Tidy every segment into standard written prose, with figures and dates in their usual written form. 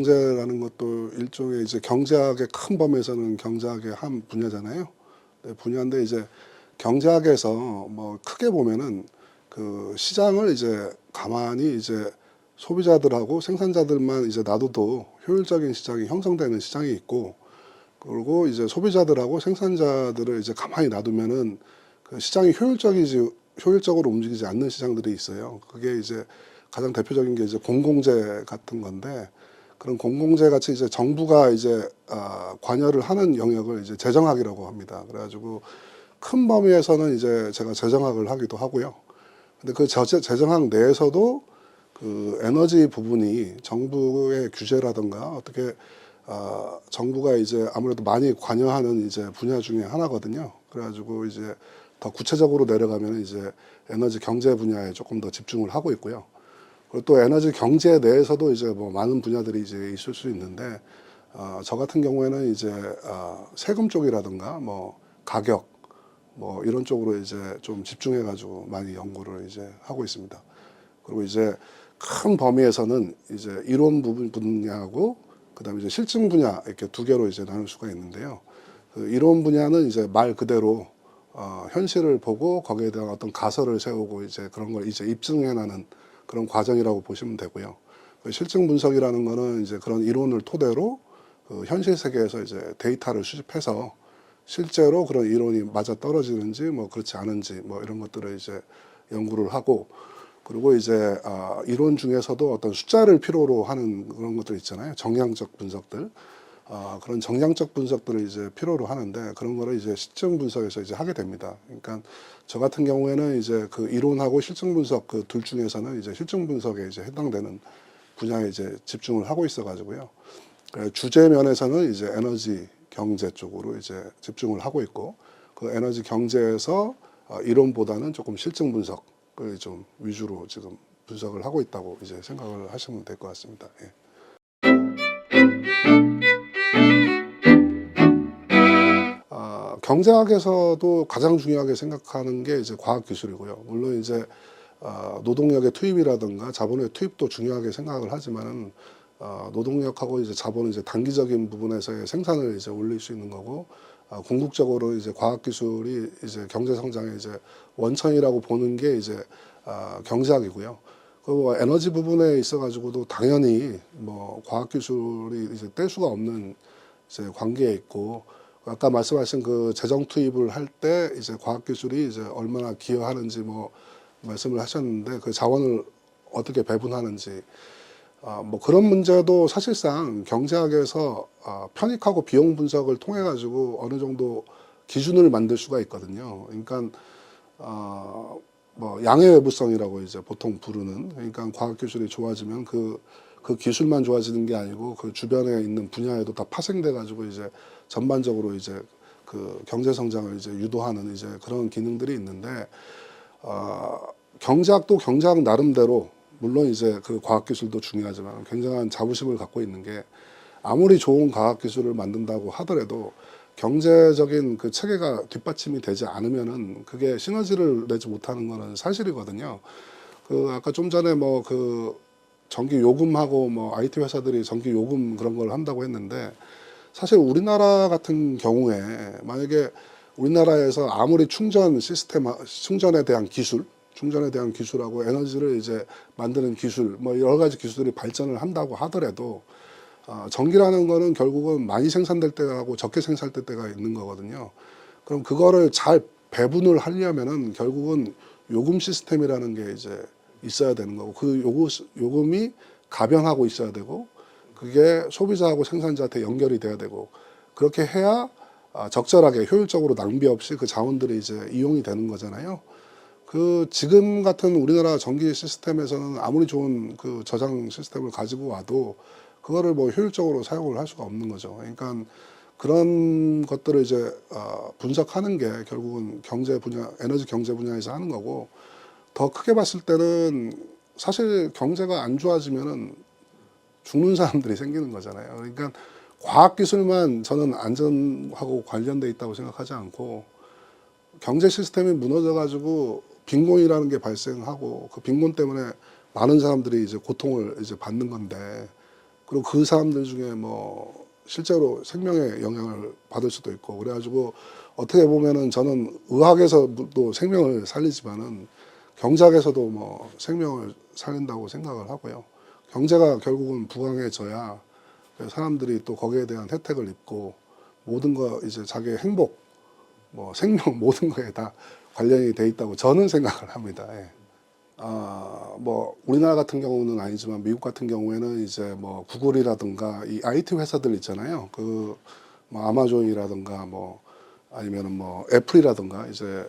경제라는 것도 일종의 이제 경제학의 큰 범위에서는 경제학의 한 분야잖아요. 네, 분야인데 이제 경제학에서 뭐 크게 보면은 그 시장을 이제 가만히 이제 소비자들하고 생산자들만 이제 놔둬도 효율적인 시장이 형성되는 시장이 있고, 그리고 이제 소비자들하고 생산자들을 이제 가만히 놔두면은 그 시장이 효율적으로 움직이지 않는 시장들이 있어요. 그게 이제 가장 대표적인 게 이제 공공재 같은 건데, 그런 공공재 같이 이제 정부가 이제 관여를 하는 영역을 이제 재정학이라고 합니다. 그래가지고 큰 범위에서는 이제 제가 재정학을 하기도 하고요. 근데 그 재정학 내에서도 그 에너지 부분이 정부의 규제라든가 어떻게 정부가 이제 아무래도 많이 관여하는 이제 분야 중에 하나거든요. 그래가지고 이제 더 구체적으로 내려가면 이제 에너지 경제 분야에 조금 더 집중을 하고 있고요. 그리고 또 에너지 경제 내에서도 이제 뭐 많은 분야들이 이제 있을 수 있는데, 저 같은 경우에는 이제 세금 쪽이라든가 뭐 가격 뭐 이런 쪽으로 이제 좀 집중해 가지고 많이 연구를 이제 하고 있습니다. 그리고 이제 큰 범위에서는 이제 이론 부분 분야하고 그다음에 이제 실증 분야 이렇게 두 개로 이제 나눌 수가 있는데요. 그 이론 분야는 이제 말 그대로 현실을 보고 거기에 대한 어떤 가설을 세우고 이제 그런 걸 이제 입증해 나는 그런 과정이라고 보시면 되고요. 그 실증 분석이라는 거는 이제 그런 이론을 토대로 그 현실 세계에서 이제 데이터를 수집해서 실제로 그런 이론이 맞아 떨어지는지 뭐 그렇지 않은지 뭐 이런 것들을 이제 연구를 하고, 그리고 이제 이론 중에서도 어떤 숫자를 필요로 하는 그런 것들 있잖아요. 정량적 분석들. 그런 정량적 분석들을 이제 필요로 하는데, 그런 거를 이제 실증 분석에서 이제 하게 됩니다. 그러니까 저 같은 경우에는 이제 그 이론하고 실증 분석 그 둘 중에서는 이제 실증 분석에 이제 해당되는 분야에 이제 집중을 하고 있어 가지고요. 주제 면에서는 이제 에너지 경제 쪽으로 이제 집중을 하고 있고, 그 에너지 경제에서 이론보다는 조금 실증 분석을 좀 위주로 지금 분석을 하고 있다고 이제 생각을 하시면 될 것 같습니다. 예. 경제학에서도 가장 중요하게 생각하는 게 이제 과학기술이고요. 물론 이제 노동력의 투입이라든가 자본의 투입도 중요하게 생각을 하지만은 노동력하고 이제 자본은 이제 단기적인 부분에서의 생산을 이제 올릴 수 있는 거고, 궁극적으로 이제 과학기술이 이제 경제 성장의 이제 원천이라고 보는 게 이제 경제학이고요. 그리고 에너지 부분에 있어 가지고도 당연히 뭐 과학기술이 이제 뗄 수가 없는 이제 관계에 있고, 아까 말씀하신 그 재정 투입을 할 때 이제 과학기술이 이제 얼마나 기여하는지 뭐 말씀을 하셨는데, 그 자원을 어떻게 배분하는지 뭐 그런 문제도 사실상 경제학에서 편익하고 비용 분석을 통해 가지고 어느 정도 기준을 만들 수가 있거든요. 그러니까 뭐 양의 외부성이라고 이제 보통 부르는, 그러니까 과학기술이 좋아지면 그 기술만 좋아지는 게 아니고 그 주변에 있는 분야에도 다 파생돼 가지고 이제 전반적으로 이제 그 경제 성장을 이제 유도하는 이제 그런 기능들이 있는데, 경제학도 경제학 나름대로 물론 이제 그 과학기술도 중요하지만 굉장한 자부심을 갖고 있는 게, 아무리 좋은 과학기술을 만든다고 하더라도 경제적인 그 체계가 뒷받침이 되지 않으면은 그게 시너지를 내지 못하는 거는 사실이거든요. 그 아까 좀 전에 뭐 그 전기 요금하고 뭐 IT 회사들이 전기 요금 그런 걸 한다고 했는데, 사실 우리나라 같은 경우에 만약에 우리나라에서 아무리 충전에 대한 기술하고 에너지를 이제 만드는 기술, 뭐 여러 가지 기술들이 발전을 한다고 하더라도 전기라는 거는 결국은 많이 생산될 때하고 적게 생산될 때가 있는 거거든요. 그럼 그거를 잘 배분을 하려면은 결국은 요금 시스템이라는 게 이제 있어야 되는 거고, 그 요금이 가변하고 있어야 되고, 그게 소비자하고 생산자한테 연결이 돼야 되고, 그렇게 해야 적절하게 효율적으로 낭비 없이 그 자원들이 이제 이용이 되는 거잖아요. 그 지금 같은 우리나라 전기 시스템에서는 아무리 좋은 그 저장 시스템을 가지고 와도 그거를 뭐 효율적으로 사용을 할 수가 없는 거죠. 그러니까 그런 것들을 이제 분석하는 게 결국은 경제 분야, 에너지 경제 분야에서 하는 거고, 더 크게 봤을 때는 사실 경제가 안 좋아지면은 죽는 사람들이 생기는 거잖아요. 그러니까 과학기술만 저는 안전하고 관련돼 있다고 생각하지 않고, 경제 시스템이 무너져가지고 빈곤이라는 게 발생하고, 그 빈곤 때문에 많은 사람들이 이제 고통을 이제 받는 건데, 그리고 그 사람들 중에 뭐 실제로 생명에 영향을 받을 수도 있고 그래가지고 어떻게 보면은 저는 의학에서도 생명을 살리지만은 경제학에서도 뭐 생명을 살린다고 생각을 하고요. 경제가 결국은 부강해져야 사람들이 또 거기에 대한 혜택을 입고 모든 거 이제 자기의 행복, 뭐 생명 모든 거에 다 관련이 돼 있다고 저는 생각을 합니다. 예. 뭐 우리나라 같은 경우는 아니지만 미국 같은 경우에는 이제 뭐 구글이라든가 이 IT 회사들 있잖아요. 그 뭐 아마존이라든가 뭐 아니면은 뭐 애플이라든가 이제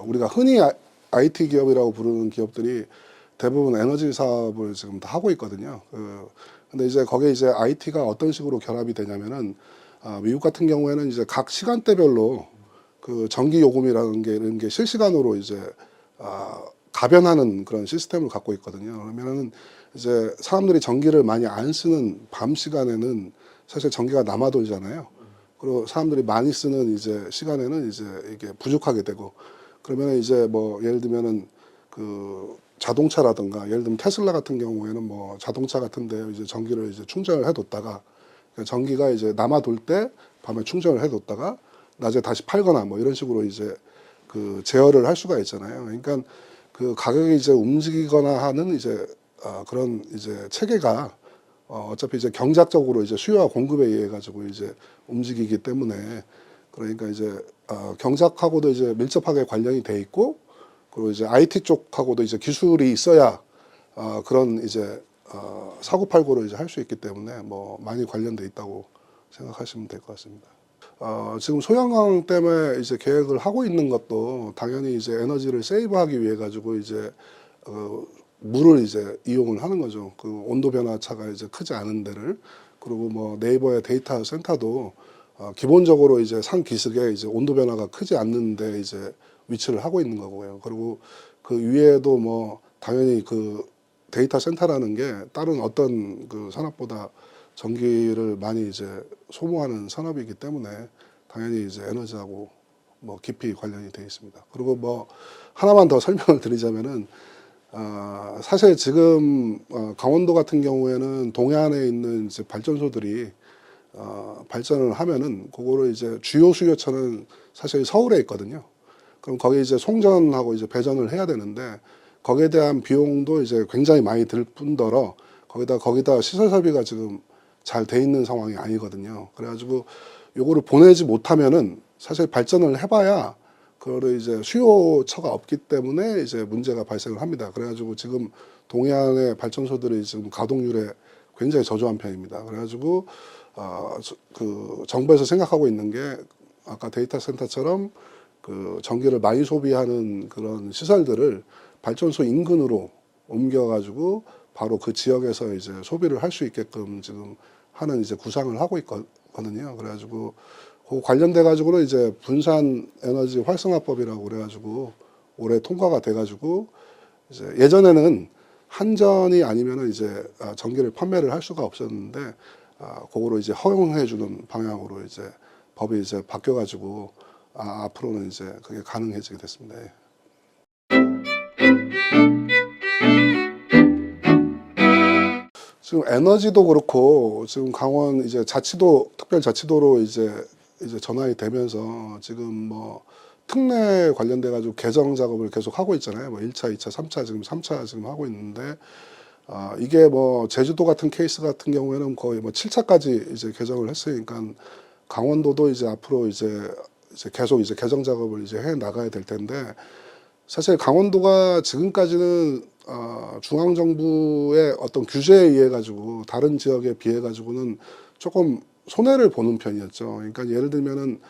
우리가 흔히 IT 기업이라고 부르는 기업들이 대부분 에너지 사업을 지금 다 하고 있거든요. 근데 이제 거기에 이제 IT가 어떤 식으로 결합이 되냐면은 미국 같은 경우에는 이제 각 시간대별로 그 전기 요금이라는 게 이런 게 실시간으로 이제 가변하는 그런 시스템을 갖고 있거든요. 그러면은 이제 사람들이 전기를 많이 안 쓰는 밤 시간에는 사실 전기가 남아 돌잖아요. 그리고 사람들이 많이 쓰는 이제 시간에는 이제 이게 부족하게 되고 그러면 이제 뭐 예를 들면은 그 자동차라든가 예를 들면 테슬라 같은 경우에는 뭐 자동차 같은데 이제 전기를 이제 충전을 해뒀다가 전기가 이제 남아 돌 때 밤에 충전을 해뒀다가 낮에 다시 팔거나 뭐 이런 식으로 이제 그 제어를 할 수가 있잖아요. 그러니까 그 가격이 이제 움직이거나 하는 이제 그런 이제 체계가 어차피 이제 경작적으로 이제 수요와 공급에 의해 가지고 이제 움직이기 때문에 그러니까 이제 경작하고도 이제 밀접하게 관련이 돼 있고 그리고 이제 IT 쪽하고도 이제 기술이 있어야 그런 이제 사고팔고를 이제 할 수 있기 때문에 뭐 많이 관련돼 있다고 생각하시면 될 것 같습니다. 지금 소형강 때문에 이제 계획을 하고 있는 것도 당연히 이제 에너지를 세이브하기 위해 가지고 이제 물을 이제 이용을 하는 거죠. 그 온도 변화 차가 이제 크지 않은 데를 그리고 뭐 네이버의 데이터 센터도 기본적으로 이제 산 기슭에 이제 온도 변화가 크지 않는데 이제 위치를 하고 있는 거고요. 그리고 그 위에도 뭐 당연히 그 데이터 센터라는 게 다른 어떤 그 산업보다 전기를 많이 이제 소모하는 산업이기 때문에 당연히 이제 에너지하고 뭐 깊이 관련이 되어 있습니다. 그리고 뭐 하나만 더 설명을 드리자면은 사실 지금 강원도 같은 경우에는 동해안에 있는 이제 발전소들이 발전을 하면은 그거를 이제 주요 수요처는 사실 서울에 있거든요. 그럼 거기 이제 송전하고 이제 배전을 해야 되는데 거기에 대한 비용도 이제 굉장히 많이 들 뿐더러 거기다 시설 설비가 지금 잘 돼 있는 상황이 아니거든요. 그래가지고 요거를 보내지 못하면은 사실 발전을 해봐야 그거를 이제 수요처가 없기 때문에 이제 문제가 발생을 합니다. 그래가지고 지금 동해안의 발전소들이 지금 가동률에 굉장히 저조한 편입니다. 그래가지고 그 정부에서 생각하고 있는 게 아까 데이터 센터처럼 그 전기를 많이 소비하는 그런 시설들을 발전소 인근으로 옮겨가지고 바로 그 지역에서 이제 소비를 할 수 있게끔 지금 하는 이제 구상을 하고 있거든요. 그래가지고 그 관련돼 가지고는 이제 분산 에너지 활성화법이라고 그래가지고 올해 통과가 돼가지고 이제 예전에는 한전이 아니면은 이제 전기를 판매를 할 수가 없었는데 그거로 이제 허용해주는 방향으로 이제 법이 이제 바뀌어가지고 앞으로는 이제 그게 가능해지게 됐습니다. 예. 지금 에너지도 그렇고 지금 강원 이제 자치도 특별자치도로 이제 전환이 되면서 지금 뭐 특례 관련돼 가지고 개정 작업을 계속 하고 있잖아요. 뭐 1차, 2차, 3차 지금 3차 지금 하고 있는데 이게 뭐 제주도 같은 케이스 같은 경우에는 거의 뭐 7차까지 이제 개정을 했으니까 강원도도 이제 앞으로 이제 계속 이제 개정 작업을 이제 해 나가야 될 텐데 사실 강원도가 지금까지는 중앙 정부의 어떤 규제에 의해 가지고 다른 지역에 비해 가지고는 조금 손해를 보는 편이었죠. 그러니까 예를 들면은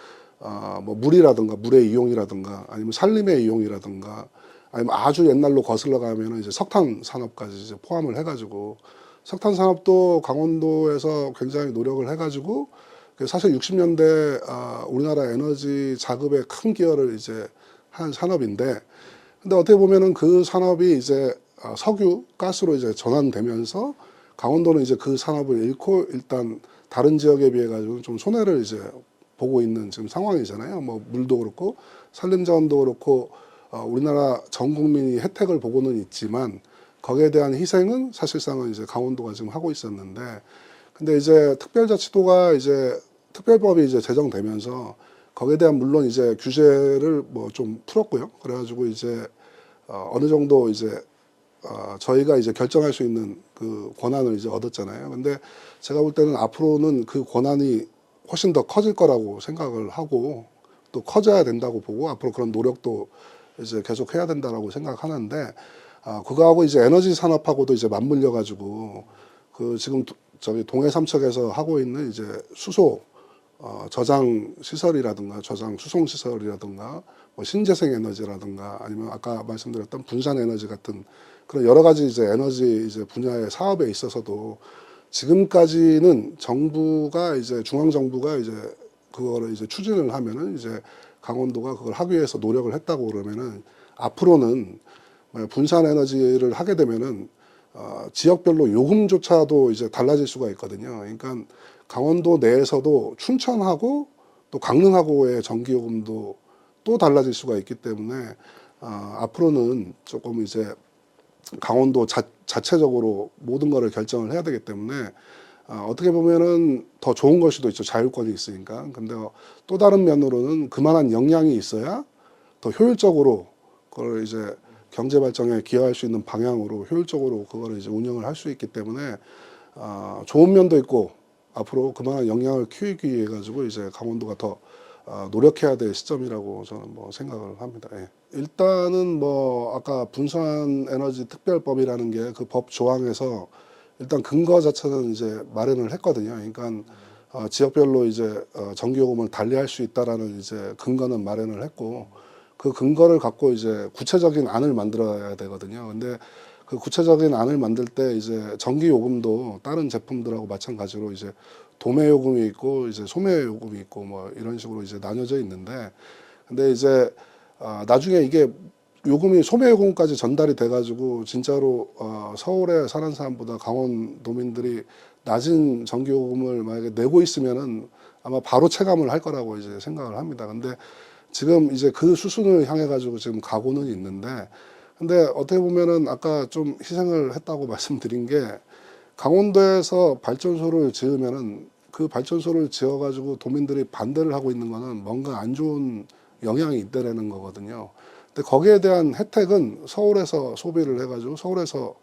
뭐 물이라든가 물의 이용이라든가 아니면 산림의 이용이라든가 아니면 아주 옛날로 거슬러 가면은 이제 석탄 산업까지 이제 포함을 해가지고 석탄 산업도 강원도에서 굉장히 노력을 해가지고 사실 60년대 우리나라 에너지 자급에 큰 기여를 이제 한 산업인데 근데 어떻게 보면은 그 산업이 이제 석유, 가스로 이제 전환되면서 강원도는 이제 그 산업을 잃고 일단 다른 지역에 비해 가지고 좀 손해를 이제 보고 있는 지금 상황이잖아요. 뭐 물도 그렇고 산림자원도 그렇고 우리나라 전 국민이 혜택을 보고는 있지만 거기에 대한 희생은 사실상은 이제 강원도가 지금 하고 있었는데 근데 이제 특별자치도가 이제 특별법이 이제 제정되면서 거기에 대한 물론 이제 규제를 뭐 좀 풀었고요. 그래가지고 이제 어느 정도 이제 저희가 이제 결정할 수 있는 그 권한을 이제 얻었잖아요. 근데 제가 볼 때는 앞으로는 그 권한이 훨씬 더 커질 거라고 생각을 하고 또 커져야 된다고 보고 앞으로 그런 노력도 이제 계속 해야 된다라고 생각하는데 그거하고 이제 에너지 산업하고도 이제 맞물려 가지고 그 지금 저기 동해 삼척에서 하고 있는 이제 수소 저장 시설이라든가 저장 수송 시설이라든가 뭐 신재생 에너지라든가 아니면 아까 말씀드렸던 분산 에너지 같은 그런 여러 가지 이제 에너지 이제 분야의 사업에 있어서도 지금까지는 정부가 이제 중앙 정부가 이제 그거를 이제 추진을 하면은 이제 강원도가 그걸 하기 위해서 노력을 했다고 그러면은 앞으로는 분산 에너지를 하게 되면은 지역별로 요금조차도 이제 달라질 수가 있거든요. 그러니까 강원도 내에서도 춘천하고 또 강릉하고의 전기요금도 또 달라질 수가 있기 때문에 앞으로는 조금 이제 강원도 자체적으로 모든 거를 결정을 해야 되기 때문에 어떻게 보면은 더 좋은 걸 수도 있죠. 자율권이 있으니까. 근데 또 다른 면으로는 그만한 역량이 있어야 더 효율적으로 그걸 이제 경제 발전에 기여할 수 있는 방향으로 효율적으로 그거를 이제 운영을 할 수 있기 때문에 좋은 면도 있고 앞으로 그만한 역량을 키우기 위해 가지고 이제 강원도가 더 노력해야 될 시점이라고 저는 뭐 생각을 합니다. 예. 일단은 뭐 아까 분산 에너지 특별법이라는 게 그 법 조항에서 일단 근거 자체는 이제 마련을 했거든요. 그러니까 지역별로 이제 전기요금을 달리할 수 있다라는 이제 근거는 마련을 했고 그 근거를 갖고 이제 구체적인 안을 만들어야 되거든요. 근데 그 구체적인 안을 만들 때 이제 전기요금도 다른 제품들하고 마찬가지로 이제 도매요금이 있고 이제 소매요금이 있고 뭐 이런 식으로 이제 나뉘어져 있는데 근데 이제 나중에 이게 요금이 소매요금까지 전달이 돼가지고 진짜로 서울에 사는 사람보다 강원도민들이 낮은 전기요금을 만약에 내고 있으면은 아마 바로 체감을 할 거라고 이제 생각을 합니다. 근데 지금 이제 그 수순을 향해 가지고 지금 가고는 있는데 근데 어떻게 보면은 아까 좀 희생을 했다고 말씀드린 게 강원도에서 발전소를 지으면은 그 발전소를 지어가지고 도민들이 반대를 하고 있는 거는 뭔가 안 좋은 영향이 있다라는 거거든요. 근데 거기에 대한 혜택은 서울에서 소비를 해가지고 서울에서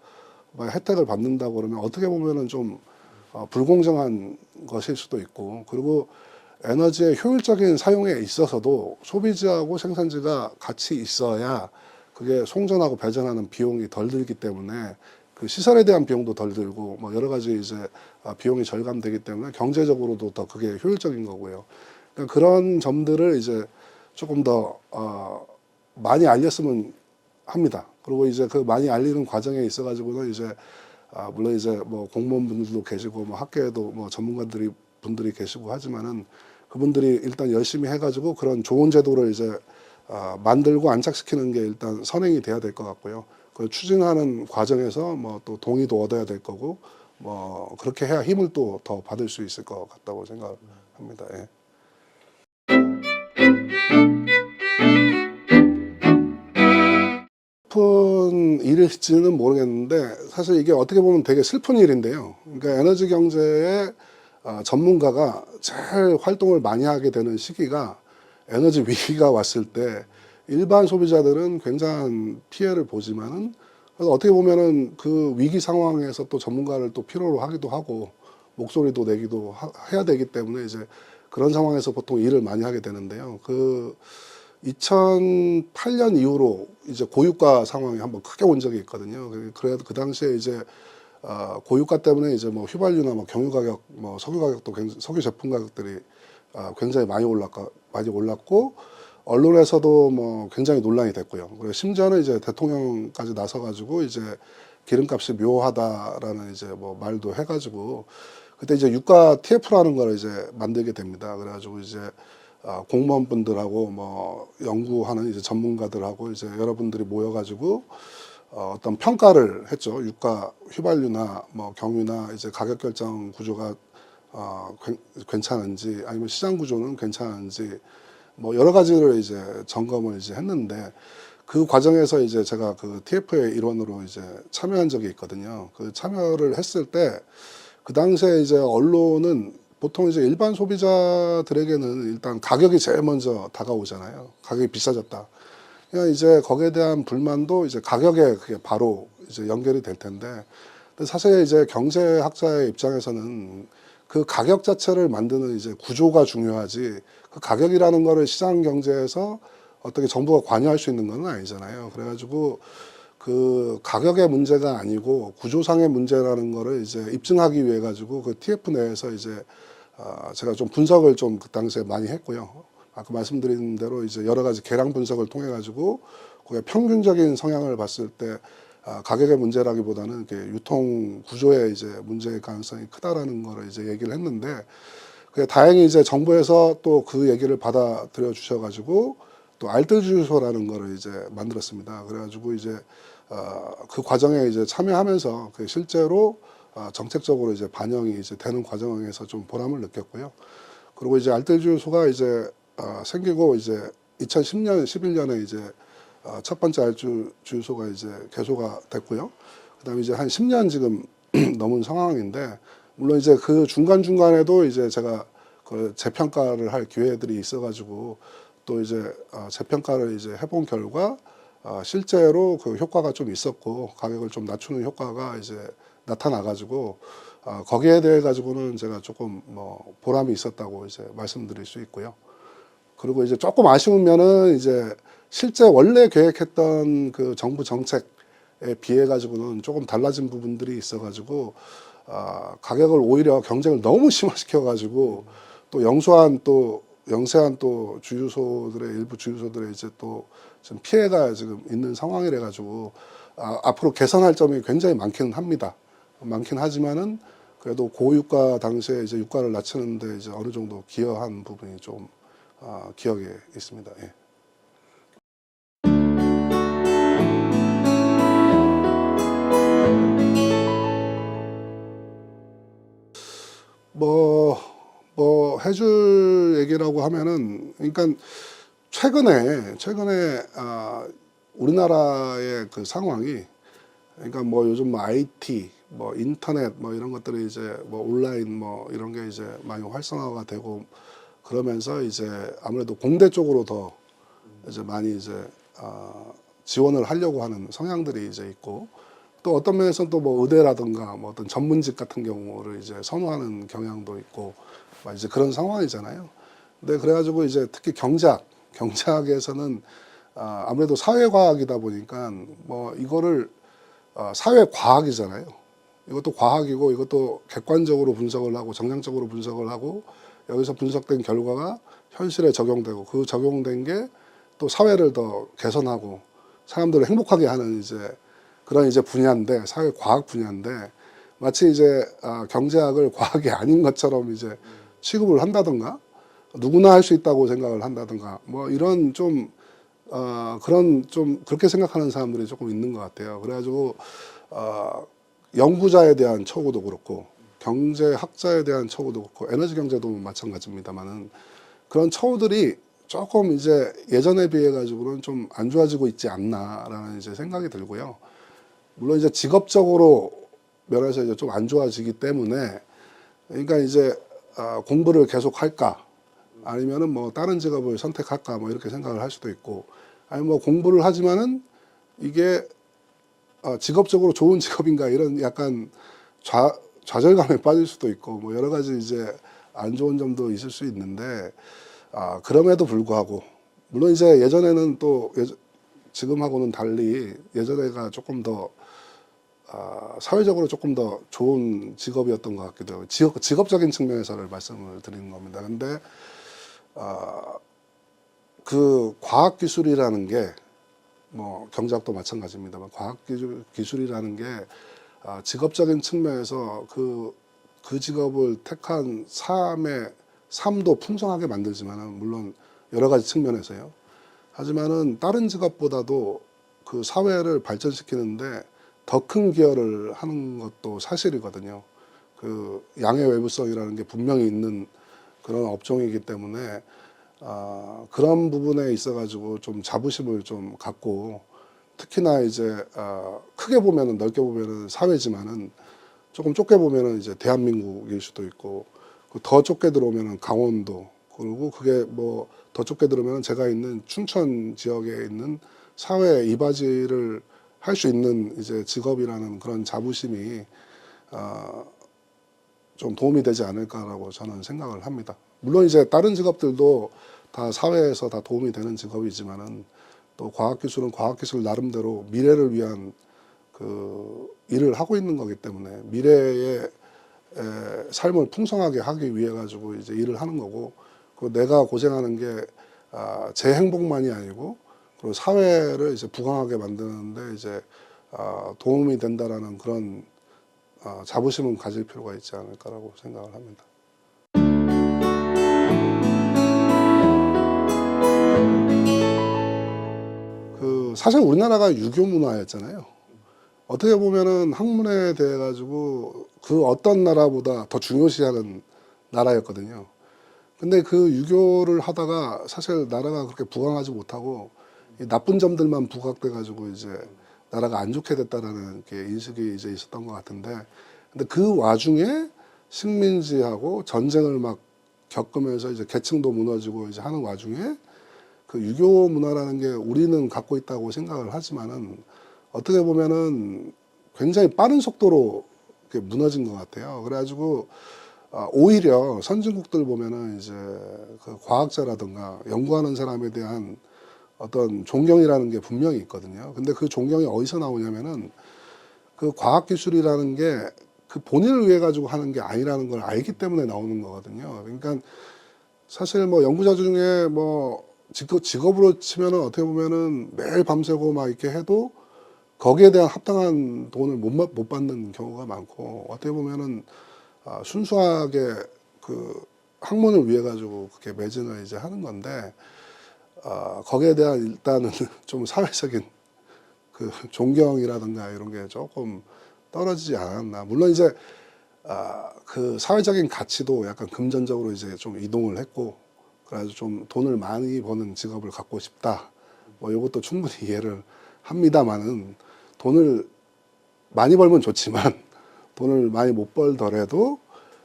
혜택을 받는다고 그러면 어떻게 보면은 좀 불공정한 것일 수도 있고 그리고 에너지의 효율적인 사용에 있어서도 소비지하고 생산지가 같이 있어야 그게 송전하고 배전하는 비용이 덜 들기 때문에 그 시설에 대한 비용도 덜 들고 뭐 여러 가지 이제 비용이 절감되기 때문에 경제적으로도 더 그게 효율적인 거고요. 그러니까 그런 점들을 이제 조금 더 많이 알렸으면 합니다. 그리고 이제 그 많이 알리는 과정에 있어 가지고는 이제 물론 이제 뭐 공무원분들도 계시고 뭐 학계에도 뭐 전문가들이 분들이 계시고 하지만은 그분들이 일단 열심히 해가지고 그런 좋은 제도를 이제 만들고 안착시키는 게 일단 선행이 돼야 될 것 같고요. 그 추진하는 과정에서 뭐 또 동의도 얻어야 될 거고 뭐 그렇게 해야 힘을 또 더 받을 수 있을 것 같다고 생각합니다. 예. 슬픈 일일지는 모르겠는데 사실 이게 어떻게 보면 되게 슬픈 일인데요. 그러니까 에너지 경제의 전문가가 제일 활동을 많이 하게 되는 시기가 에너지 위기가 왔을 때 일반 소비자들은 굉장한 피해를 보지만은 그래서 어떻게 보면은 그 위기 상황에서 또 전문가를 또 필요로 하기도 하고 목소리도 내기도 해야 되기 때문에 이제 그런 상황에서 보통 일을 많이 하게 되는데요. 그 2008년 이후로 이제 고유가 상황이 한번 크게 온 적이 있거든요. 그래도 그 당시에 이제 고유가 때문에 이제 뭐 휘발유나 뭐 경유 가격, 뭐 석유 가격도 석유 제품 가격들이 굉장히 많이 올랐고 언론에서도 뭐 굉장히 논란이 됐고요. 그리고 심지어는 이제 대통령까지 나서가지고 이제 기름값이 묘하다라는 이제 뭐 말도 해가지고 그때 이제 유가 TF라는 걸 이제 만들게 됩니다. 그래가지고 이제 공무원분들하고 뭐 연구하는 이제 전문가들하고 이제 여러분들이 모여가지고 어떤 평가를 했죠. 유가 휘발유나 뭐 경유나 이제 가격 결정 구조가 괜찮은지 아니면 시장 구조는 괜찮은지 뭐 여러 가지를 이제 점검을 이제 했는데 그 과정에서 이제 제가 그 TF의 일원으로 이제 참여한 적이 있거든요. 그 참여를 했을 때 그 당시에 이제 언론은 보통 이제 일반 소비자들에게는 일단 가격이 제일 먼저 다가오잖아요. 가격이 비싸졌다. 그냥 이제 거기에 대한 불만도 이제 가격에 그게 바로 이제 연결이 될 텐데, 근데 사실 이제 경제학자의 입장에서는 그 가격 자체를 만드는 이제 구조가 중요하지, 그 가격이라는 거를 시장 경제에서 어떻게 정부가 관여할 수 있는 건 아니잖아요. 그래가지고 그 가격의 문제가 아니고 구조상의 문제라는 거를 이제 입증하기 위해 가지고 그 TF 내에서 이제 제가 좀 분석을 좀 그 당시에 많이 했고요. 아까 말씀드린 대로 이제 여러 가지 계량 분석을 통해 가지고 그게 평균적인 성향을 봤을 때 가격의 문제라기보다는 유통 구조의 이제 문제의 가능성이 크다라는 거를 이제 얘기를 했는데, 그게 다행히 이제 정부에서 또 그 얘기를 받아들여 주셔가지고 또 알뜰주유소라는 거를 이제 만들었습니다. 그래가지고 이제 그 과정에 이제 참여하면서 그 실제로 정책적으로 이제 반영이 이제 되는 과정에서 좀 보람을 느꼈고요. 그리고 이제 알뜰주유소가 이제 생기고 이제 2010년, 11년에 이제 첫 번째 알뜰주유소가 이제 개소가 됐고요. 그다음에 이제 한 10년 지금 넘은 상황인데, 물론 이제 그 중간중간에도 이제 제가 그 재평가를 할 기회들이 있어가지고 또 이제 재평가를 이제 해본 결과 실제로 그 효과가 좀 있었고 가격을 좀 낮추는 효과가 이제 나타나가지고 거기에 대해 가지고는 제가 조금 뭐 보람이 있었다고 이제 말씀드릴 수 있고요. 그리고 이제 조금 아쉬운 면은 이제 실제 원래 계획했던 그 정부 정책에 비해 가지고는 조금 달라진 부분들이 있어가지고 가격을 오히려 경쟁을 너무 심화시켜 가지고 또 영세한 또 주유소들의 일부 주유소들의 이제 또 좀 피해가 지금 있는 상황이라 가지고 앞으로 개선할 점이 굉장히 많기는 합니다. 많긴 하지만은 그래도 고유가 당시에 이제 유가를 낮추는데 이제 어느 정도 기여한 부분이 좀 기억에 있습니다. 예. 뭐 해줄 얘기라고 하면은, 그러니까 최근에 우리나라의 그 상황이, 그러니까 뭐 요즘 뭐 IT, 뭐 인터넷 뭐 이런 것들이 이제 뭐 온라인 뭐 이런 게 이제 많이 활성화가 되고 그러면서 이제 아무래도 공대 쪽으로 더 이제 많이 이제 지원을 하려고 하는 성향들이 이제 있고, 또 어떤 면에서는 또 뭐 의대라든가 뭐 어떤 전문직 같은 경우를 이제 선호하는 경향도 있고 막 이제 그런 상황이잖아요. 근데 그래가지고 이제 특히 경제학에서는 아무래도 사회과학이다 보니까 뭐 이거를 사회과학이잖아요. 이것도 과학이고 이것도 객관적으로 분석을 하고 정량적으로 분석을 하고 여기서 분석된 결과가 현실에 적용되고 그 적용된 게 또 사회를 더 개선하고 사람들을 행복하게 하는 이제 그런 이제 분야인데, 사회과학 분야인데 마치 이제 경제학을 과학이 아닌 것처럼 이제 취급을 한다든가 누구나 할 수 있다고 생각을 한다든가 뭐 이런 좀 그런 좀 그렇게 생각하는 사람들이 조금 있는 것 같아요. 그래가지고 연구자에 대한 처우도 그렇고 경제학자에 대한 처우도 그렇고 에너지 경제도 마찬가지입니다만은 그런 처우들이 조금 이제 예전에 비해 가지고는 좀 안 좋아지고 있지 않나라는 이제 생각이 들고요. 물론 이제 직업적으로 면에서 이제 좀 안 좋아지기 때문에, 그러니까 이제 공부를 계속 할까 아니면은 뭐 다른 직업을 선택할까 뭐 이렇게 생각을 할 수도 있고, 아니 뭐 공부를 하지만은 이게 직업적으로 좋은 직업인가 이런 약간 좌절감에 빠질 수도 있고 뭐 여러 가지 이제 안 좋은 점도 있을 수 있는데, 그럼에도 불구하고 물론 이제 예전에는 또 지금하고는 달리 예전에가 조금 더 사회적으로 조금 더 좋은 직업이었던 것 같기도 하고 직업적인 측면에서를 말씀을 드리는 겁니다. 근데 그 과학기술이라는 게 뭐 경제학도 마찬가지입니다만 과학기술이라는 게 직업적인 측면에서 그 직업을 택한 삶도 풍성하게 만들지만은 물론 여러 가지 측면에서요. 하지만은 다른 직업보다도 그 사회를 발전시키는데 더 큰 기여를 하는 것도 사실이거든요. 그 양의 외부성이라는 게 분명히 있는 그런 업종이기 때문에 그런 부분에 있어가지고 좀 자부심을 좀 갖고, 특히나 이제 크게 보면은 넓게 보면은 사회지만은 조금 좁게 보면은 이제 대한민국일 수도 있고, 더 좁게 들어오면은 강원도, 그리고 그게 뭐 더 좁게 들어오면은 제가 있는 춘천 지역에 있는 사회 이바지를 할 수 있는 이제 직업이라는 그런 자부심이 좀 도움이 되지 않을까라고 저는 생각을 합니다. 물론 이제 다른 직업들도 다 사회에서 다 도움이 되는 직업이지만은 또 과학기술은 과학기술 나름대로 미래를 위한 그 일을 하고 있는 거기 때문에 미래의 삶을 풍성하게 하기 위해 가지고 이제 일을 하는 거고, 그 내가 고생하는 게 제 행복만이 아니고 그리고 사회를 이제 부강하게 만드는데 이제 도움이 된다라는 그런 자부심은 가질 필요가 있지 않을까라고 생각을 합니다. 그 사실 우리나라가 유교 문화였잖아요. 어떻게 보면은 학문에 대해 가지고 그 어떤 나라보다 더 중요시하는 나라였거든요. 근데 그 유교를 하다가 사실 나라가 그렇게 부강하지 못하고 이 나쁜 점들만 부각돼 가지고 이제 나라가 안 좋게 됐다라는 게 인식이 이제 있었던 것 같은데, 근데 그 와중에 식민지하고 전쟁을 막 겪으면서 이제 계층도 무너지고 이제 하는 와중에 그 유교 문화라는 게 우리는 갖고 있다고 생각을 하지만은 어떻게 보면은 굉장히 빠른 속도로 이렇게 무너진 것 같아요. 그래가지고 오히려 선진국들 보면은 이제 그 과학자라든가 연구하는 사람에 대한 어떤 존경이라는 게 분명히 있거든요. 근데 그 존경이 어디서 나오냐면은 그 과학기술이라는 게 그 본인을 위해 가지고 하는 게 아니라는 걸 알기 때문에 나오는 거거든요. 그러니까 사실 뭐 연구자 중에 뭐 직업으로 치면은 어떻게 보면은 매일 밤새고 막 이렇게 해도 거기에 대한 합당한 돈을 못 받는 경우가 많고, 어떻게 보면은 순수하게 그 학문을 위해 가지고 그렇게 매진을 이제 하는 건데, 거기에 대한 일단은 좀 사회적인 그 존경이라든가 이런 게 조금 떨어지지 않았나. 물론 이제 그 사회적인 가치도 약간 금전적으로 이제 좀 이동을 했고, 그래서 좀 돈을 많이 버는 직업을 갖고 싶다, 뭐 이것도 충분히 이해를 합니다만은, 돈을 많이 벌면 좋지만 돈을 많이 못 벌더라도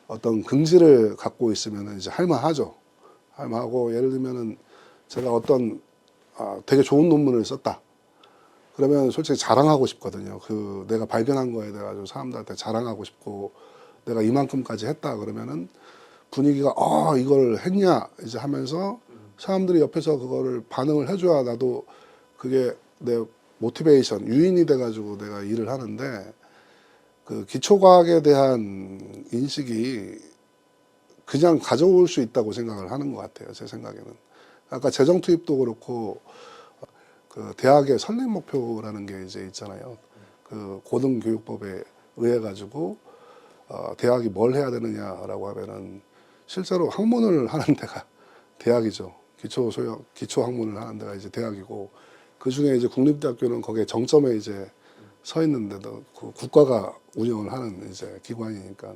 어떤 긍지를 갖고 있으면 이제 할만하죠. 할만하고, 예를 들면은 제가 어떤 되게 좋은 논문을 썼다 그러면 솔직히 자랑하고 싶거든요. 그 내가 발견한 거에 대해 가지고 사람들한테 자랑하고 싶고, 내가 이만큼까지 했다 그러면은 분위기가 이걸 했냐 이제 하면서 사람들이 옆에서 그거를 반응을 해줘야 나도 그게 내 모티베이션, 유인이 돼가지고 내가 일을 하는데, 그 기초과학에 대한 인식이 그냥 가져올 수 있다고 생각을 하는 것 같아요. 제 생각에는. 아까 재정 투입도 그렇고, 그 대학의 설립 목표라는 게 이제 있잖아요. 그 고등교육법에 의해 가지고 대학이 뭘 해야 되느냐라고 하면은 실제로 학문을 하는 데가 대학이죠. 기초 학문을 하는 데가 이제 대학이고, 그 중에 이제 국립대학교는 거기에 정점에 이제 서 있는데도 그 국가가 운영을 하는 이제 기관이니까,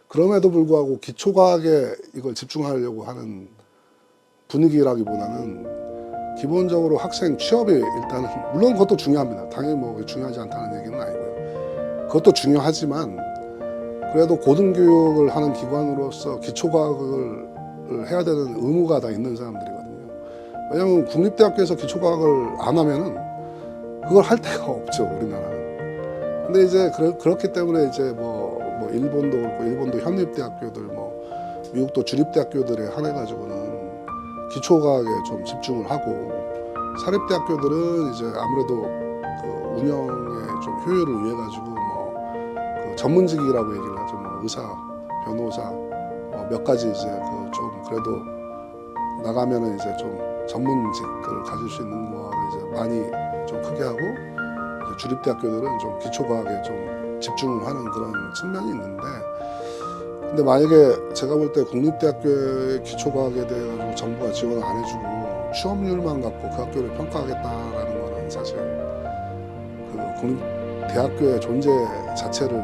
그럼에도 불구하고 기초과학에 이걸 집중하려고 하는 분위기라기보다는 기본적으로 학생 취업이 일단은, 물론 그것도 중요합니다. 당연히 뭐 중요하지 않다는 얘기는 아니고요. 그것도 중요하지만 그래도 고등교육을 하는 기관으로서 기초과학을 해야 되는 의무가 다 있는 사람들이거든요. 왜냐하면 국립대학교에서 기초과학을 안 하면은 그걸 할 데가 없죠, 우리나라는. 근데 이제 그렇기 때문에 이제 뭐 일본도 그렇고, 일본도 현립대학교들, 뭐 미국도 주립대학교들에 한해 가지고는 기초과학에 좀 집중을 하고, 사립대학교들은 이제 아무래도 그 운영의 좀 효율을 위해 가지고 그 전문직이라고 얘기를 하죠. 뭐 의사, 변호사, 뭐 몇 가지 이제 그 좀 그래도 나가면은 이제 좀 전문직을 가질 수 있는 거를 이제 많이 좀 크게 하고, 이제 주립대학교들은 좀 기초과학에 좀 집중을 하는 그런 측면이 있는데, 근데 만약에 제가 볼 때 국립대학교의 기초과학에 대해 가지고 정부가 지원을 안 해주고 취업률만 갖고 그 학교를 평가하겠다라는 거는 사실 그 국립대학교의 존재 자체를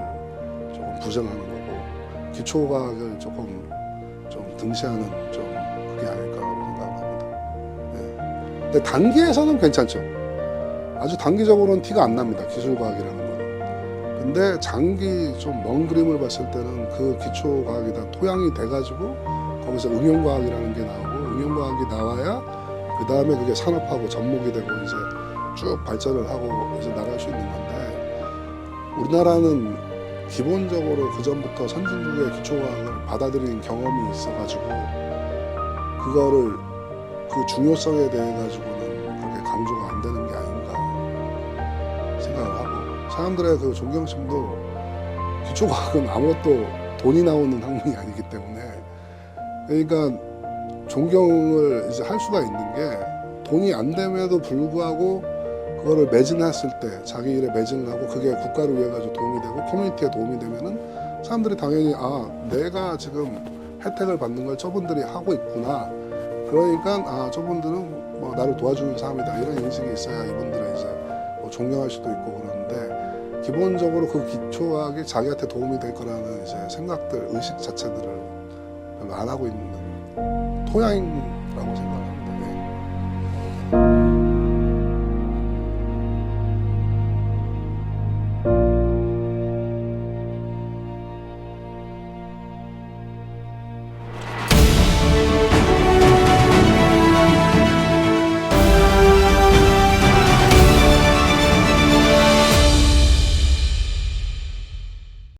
조금 부정하는 거고, 기초과학을 조금 좀 등시하는 좀 그게 아닐까라고 생각합니다. 네. 근데 단기에서는 괜찮죠. 아주 단기적으로는 티가 안 납니다, 기술과학이라는 거는. 근데 장기 좀 먼 그림을 봤을 때는 그 기초과학이 다 토양이 돼가지고 거기서 응용과학이라는 게 나오고 응용과학이 나와야 그 다음에 그게 산업하고 접목이 되고 이제 쭉 발전을 하고 이제 나갈 수 있는 건데 우리나라는 기본적으로 그 전부터 선진국의 기초과학을 받아들인 경험이 있어가지고 그거를 그 중요성에 대해 가지고는 그렇게 강조가 안 되는 게 아닌가 생각을 하고 사람들의 그 존경심도 기초과학은 아무것도 돈이 나오는 학문이 아니기 때문에 그러니까 존경을 이제 할 수가 있는 게 돈이 안 됨에도 불구하고 그거를 매진했을 때 자기 일에 매진을 하고 그게 국가를 위해 가지고 도움이 되고 커뮤니티에 도움이 되면은 사람들이 당연히 아 내가 지금 혜택을 받는 걸 저분들이 하고 있구나 그러니까 아 저분들은 뭐 나를 도와주는 사람이다 이런 인식이 있어야 이분들은 이제 뭐 존경할 수도 있고 그러는데 기본적으로 그 기초학이 자기한테 도움이 될 거라는 이제 생각들 의식 자체들을 별로 안 하고 있는 토양이라고 생각합니다.